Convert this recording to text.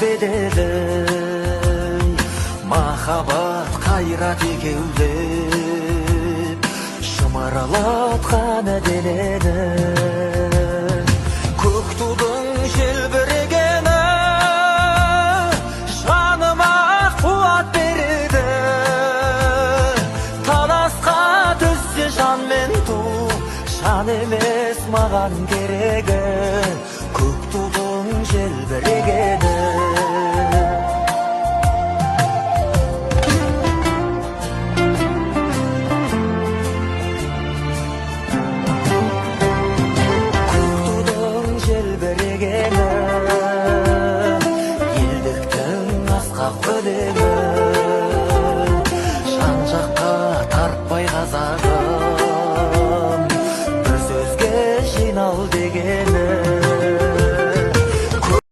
bedeli Mahabat kayrat ekеулеп Шымаралатқан денені Көк тудың желбірегені Жаныма қуат береді Таласқа түссе жан мен ту Жан емес маған керегі Көк тудың желбірегені Жан жаққа тартпай қазағы